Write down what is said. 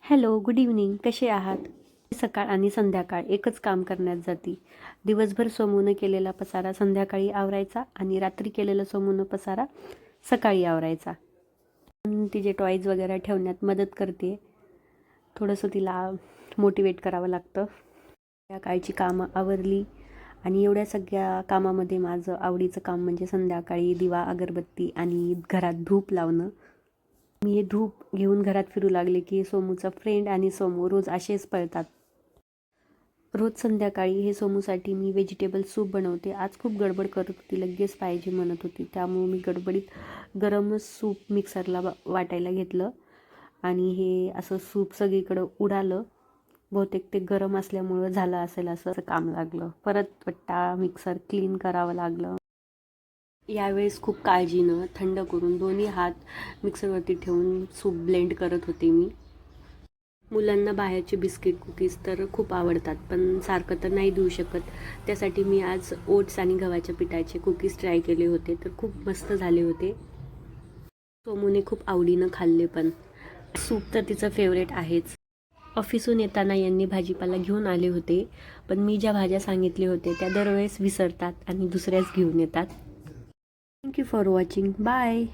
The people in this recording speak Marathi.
Hello, good evening. कसे आहात? सकाळ आणि संध्याकाळ एकच काम करण्यात जाती. दिवसभर सोमून केलेला पसारा संध्याकाळी आवरायचा आणि रात्री केलेला सोमून पसारा सकाळी आवरायचा. तिचे टॉयज वगैरे ठेवण्यात मदत करते. थोडंसं तिला मोटिवेट करावं लागतं. संध्याकाळची कामं आवरली आणि एवढ्या सगळ्या कामामध्ये माझं आवडीचं काम म्हणजे संध्याकाळी दिवा, अगरबत्ती आणि घरात धूप लावणं. मी हे धूप घेऊन घरात फिरू लागले की सोमूचा फ्रेंड आणि सोमू रोज असेच पळतात. रोज संध्याकाळी हे सोमूसाठी मी व्हेजिटेबल सूप बनवते. आज खूप गडबड करत होती, लगेच पाहिजे म्हणत होती. त्यामुळे मी गडबडीत गरम सूप मिक्सरला वाटायला घेतलं आणि हे असं सूप सगळीकडं उडालं. बहुतेक ते गरम असल्यामुळं झालं असेल असं काम लागलं. परत वट्टा मिक्सर क्लीन करावं लागलं. यावेळेस खूप काळजीनं थंड करून दोन्ही हात मिक्सरवरती ठेवून सूप ब्लेंड करत होते मी. मुलांना बाहेरचे बिस्किट कुकीज तर खूप आवडतात, पण सारखं तर नाही देऊ शकत. त्यासाठी मी आज ओट्स आणि गव्हाच्या पिठाचे कुकीज ट्राय केले होते, तर खूप मस्त झाले होते. सोमूने खूप आवडीनं खाल्ले पण. सूप तर तिचं फेवरेट आहेच. ऑफिसून येताना यांनी भाजीपाला घेऊन आले होते, पण मी ज्या भाज्या सांगितले होते त्या दरवेळेस विसरतात आणि दुसऱ्याच घेऊन येतात. Thank you for watching. बाय.